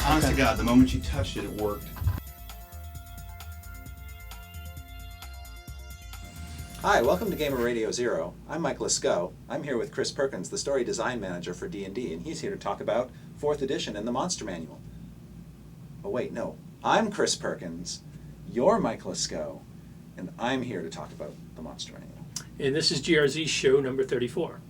Honest to God, the moment you touched it, it worked. Hi, welcome to Gamer Zer0. I'm Mike Lesko. I'm here with Chris Perkins, the story design manager for D&D, and he's here to talk about 4th edition and the Monster Manual. Oh wait, no. I'm Chris Perkins, you're Mike Lesko, and I'm here to talk about the Monster Manual. And this is GRZ show number 34.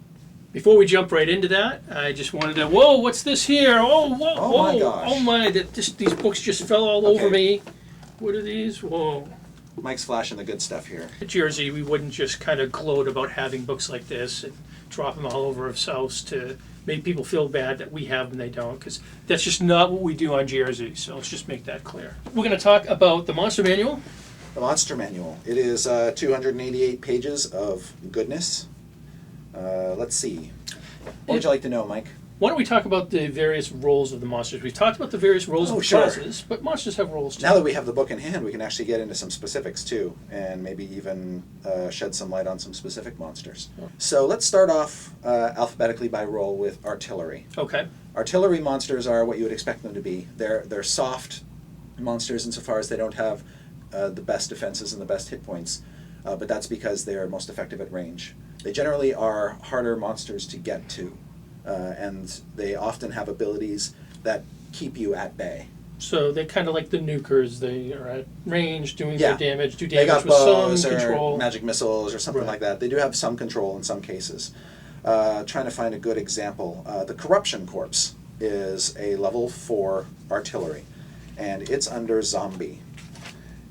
Before we jump right into that, I just wanted to, whoa, what's this here? Oh, whoa, Oh whoa. my gosh. Oh my, these books just fell all over me. What are these? Whoa. Mike's flashing the good stuff here. At GRZ, we wouldn't just kind of gloat about having books like this and drop them all over ourselves to make people feel bad that we have them and they don't, because that's just not what we do on GRZ, so let's just make that clear. We're going to talk about the Monster Manual. The Monster Manual. It is 288 pages of goodness. Let's see. What would you like to know, Mike? Why don't we talk about the various roles of the monsters? We've talked about the various roles of sure. classes, but monsters have roles too. Now that we have the book in hand, we can actually get into some specifics too, and maybe even shed some light on some specific monsters. Oh. So let's start off alphabetically by role with artillery. Okay. Artillery monsters are what you would expect them to be. They're soft monsters insofar as they don't have the best defenses and the best hit points, but that's because they're most effective at range. They generally are harder monsters to get to, and they often have abilities that keep you at bay. So they're kind of like the nukers. They are at range, doing Yeah. their damage, do They damage got with bows some or control. magic missiles or something Right. like that. They do have some control in some cases. Trying to find a good example. The Corruption Corps is a level 4 artillery, and it's under zombie.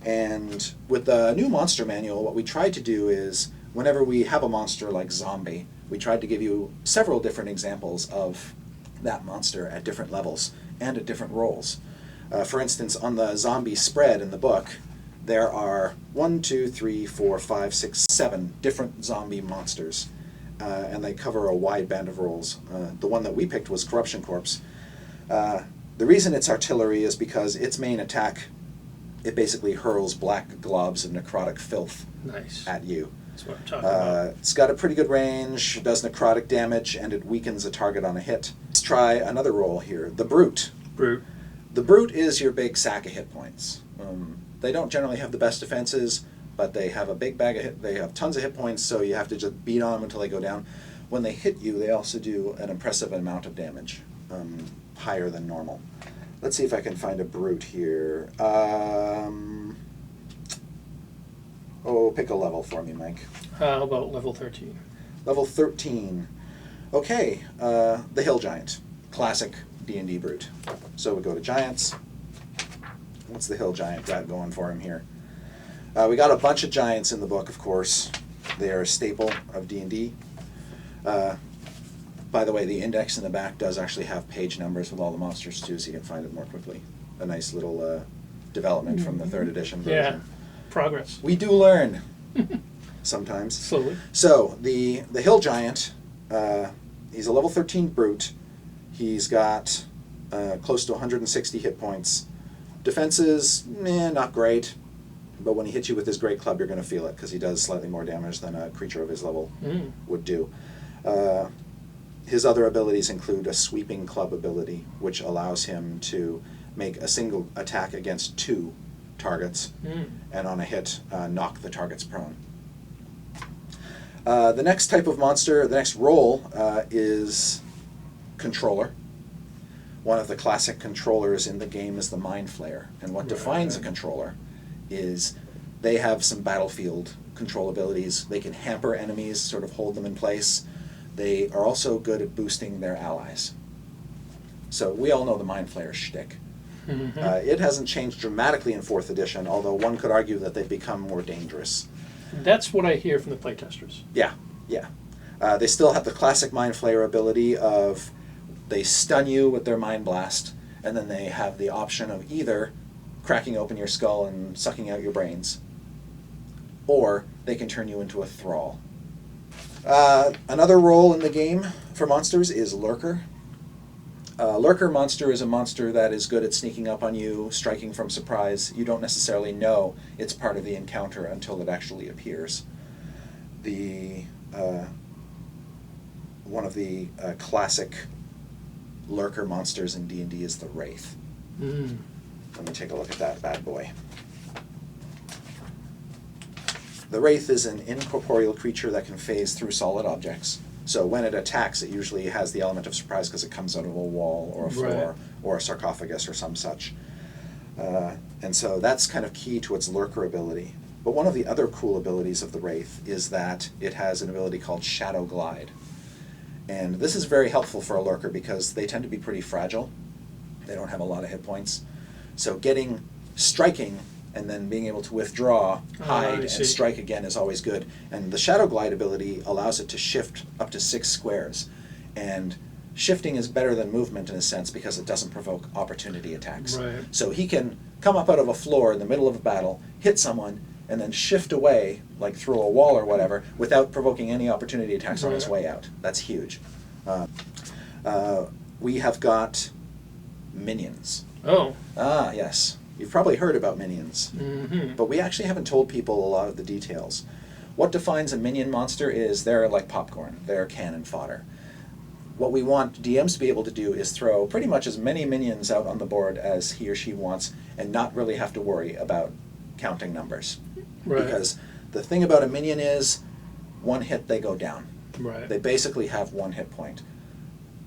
And with the new Monster Manual, what we tried to do is, whenever we have a monster like zombie, we tried to give you several different examples of that monster at different levels and at different roles. For instance, on the zombie spread in the book, there are 1, 2, 3, 4, 5, 6, 7 different zombie monsters, and they cover a wide band of roles. The one that we picked was Corruption Corps. The reason it's artillery is because its main attack, it basically hurls black globs of necrotic filth Nice. at you. That's what I'm talking about. It's got a pretty good range, does necrotic damage, and it weakens a target on a hit. Let's try another role here, the Brute. Brute. The Brute is your big sack of hit points. They don't generally have the best defenses, but they have a big bag of hit. They have tons of hit points, so you have to just beat on them until they go down. When they hit you, they also do an impressive amount of damage, higher than normal. Let's see if I can find a Brute here. Pick a level for me, Mike. How about level 13? Level 13. Okay, the Hill Giant. Classic D&D Brute. So we go to Giants. What's the Hill Giant got going for him here? We got a bunch of Giants in the book, of course. They are a staple of D&D. By the way, the index in the back does actually have page numbers with all the monsters too, so you can find it more quickly. A nice little development from the 3rd edition version. Yeah. Progress. We do learn sometimes. Slowly. So the Hill Giant, he's a level 13 Brute. He's got close to 160 hit points. Defenses, not great, but when he hits you with his great club, you're going to feel it because he does slightly more damage than a creature of his level would do. His other abilities include a sweeping club ability, which allows him to make a single attack against 2 targets, and on a hit, knock the targets prone. The next type of monster, the next role, is Controller. One of the classic controllers in the game is the Mind Flayer, and what defines a controller is they have some battlefield control abilities. They can hamper enemies, sort of hold them in place. They are also good at boosting their allies. So we all know the Mind Flayer shtick. It hasn't changed dramatically in 4th edition, although one could argue that they've become more dangerous. That's what I hear from the playtesters. Yeah. They still have the classic Mind Flayer ability of they stun you with their Mind Blast, and then they have the option of either cracking open your skull and sucking out your brains, or they can turn you into a thrall. Another role in the game for monsters is Lurker. Lurker monster is a monster that is good at sneaking up on you, striking from surprise. You don't necessarily know it's part of the encounter until it actually appears. One of the classic Lurker monsters in D&D is the Wraith. Let me take a look at that bad boy. The Wraith is an incorporeal creature that can phase through solid objects. So when it attacks, it usually has the element of surprise because it comes out of a wall or a floor Right. or a sarcophagus or some such. And so that's kind of key to its lurker ability. But one of the other cool abilities of the Wraith is that it has an ability called Shadow Glide. And this is very helpful for a lurker because they tend to be pretty fragile. They don't have a lot of hit points. So striking and then being able to withdraw, hide, and strike again is always good. And the Shadow Glide ability allows it to shift up to 6 squares. And shifting is better than movement in a sense because it doesn't provoke opportunity attacks. Right. So he can come up out of a floor in the middle of a battle, hit someone, and then shift away, like through a wall or whatever, without provoking any opportunity attacks on his way out. That's huge. We have got minions. Oh. Ah, yes. You've probably heard about minions, but we actually haven't told people a lot of the details. What defines a minion monster is they're like popcorn. They're cannon fodder. What we want DMs to be able to do is throw pretty much as many minions out on the board as he or she wants and not really have to worry about counting numbers. Right. Because the thing about a minion is one hit they go down. Right. They basically have 1 hit point.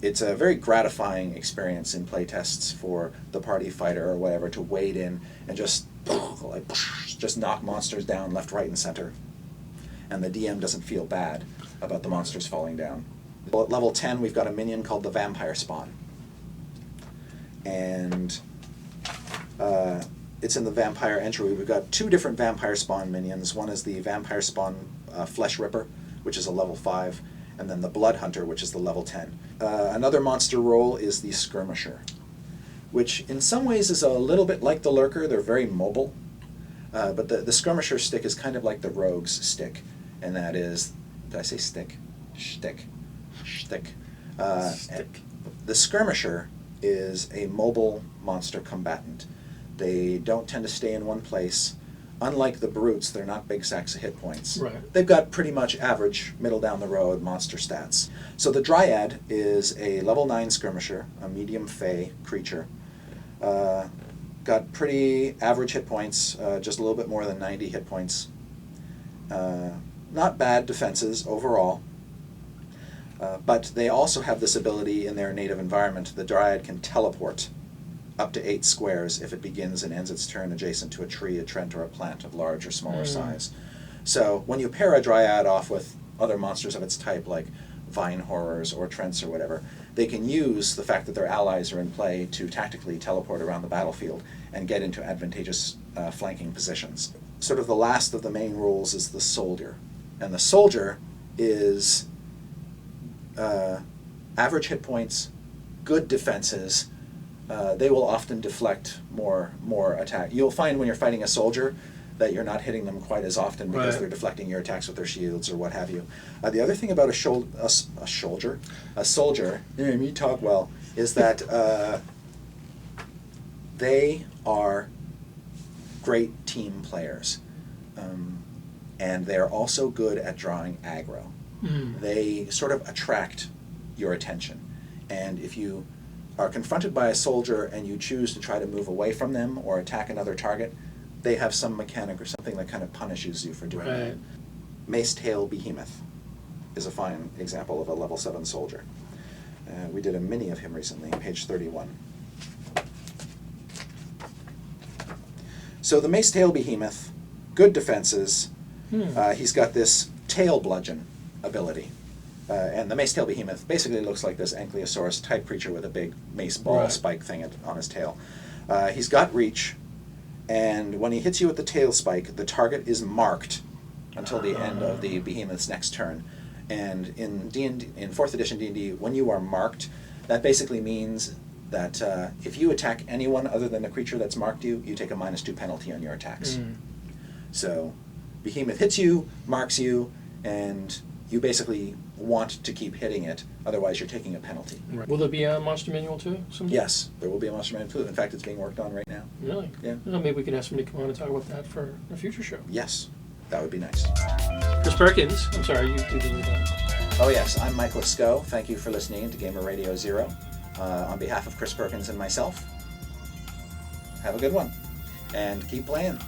It's a very gratifying experience in playtests for the party fighter or whatever to wade in and just knock monsters down left, right, and center. And the DM doesn't feel bad about the monsters falling down. Well, at level 10, we've got a minion called the Vampire Spawn. And it's in the Vampire entry. We've got 2 different Vampire Spawn minions. One is the Vampire Spawn Flesh Ripper, which is a level 5, and then the Blood Hunter, which is the level 10. Another monster role is the Skirmisher, which in some ways is a little bit like the Lurker. They're very mobile, but the Skirmisher stick is kind of like the Rogue's stick, and that is, did I say stick? Shtick. Shtick. Stick. The Skirmisher is a mobile monster combatant. They don't tend to stay in one place. Unlike the Brutes, they're not big sacks of hit points. Right. They've got pretty much average, middle down the road monster stats. So the Dryad is a level 9 skirmisher, a medium fey creature. Got pretty average hit points, just a little bit more than 90 hit points. Not bad defenses overall. But they also have this ability in their native environment. The Dryad can teleport up to 8 squares if it begins and ends its turn adjacent to a tree, a trent, or a plant of large or smaller size. So when you pair a Dryad off with other monsters of its type, like vine horrors or trents or whatever, they can use the fact that their allies are in play to tactically teleport around the battlefield and get into advantageous flanking positions. Sort of the last of the main rules is the Soldier. And the Soldier is average hit points, good defenses. They will often deflect more attack. You'll find when you're fighting a soldier that you're not hitting them quite as often because Right. they're deflecting your attacks with their shields or what have you. The other thing about a soldier, me talk well, is that they are great team players, and they are also good at drawing aggro. They sort of attract your attention, and if you are confronted by a soldier and you choose to try to move away from them or attack another target, they have some mechanic or something that kind of punishes you for doing that. Mace Tail Behemoth is a fine example of a level 7 soldier. We did a mini of him recently, page 31. So the Mace Tail Behemoth, good defenses. He's got this tail bludgeon ability. And the Mace Tail Behemoth basically looks like this Ankylosaurus type creature with a big mace ball spike thing on his tail. He's got reach, and when he hits you with the tail spike, the target is marked until the end of the Behemoth's next turn. And in D&D, in 4th edition D&D, when you are marked, that basically means that if you attack anyone other than the creature that's marked you, you take a -2 penalty on your attacks. So Behemoth hits you, marks you, and you basically want to keep hitting it, otherwise you're taking a penalty. Right. Will there be a monster manual too? Someday? Yes, there will be a Monster Manual too. In fact, it's being worked on right now. Really? Yeah. Well, maybe we could have somebody come on and talk about that for a future show. Yes, that would be nice. Chris Perkins, I'm sorry, you do the lead on. Oh yes, I'm Michael Sco. Thank you for listening to Gamer Radio 0. On behalf of Chris Perkins and myself, Have a good one, and keep playing.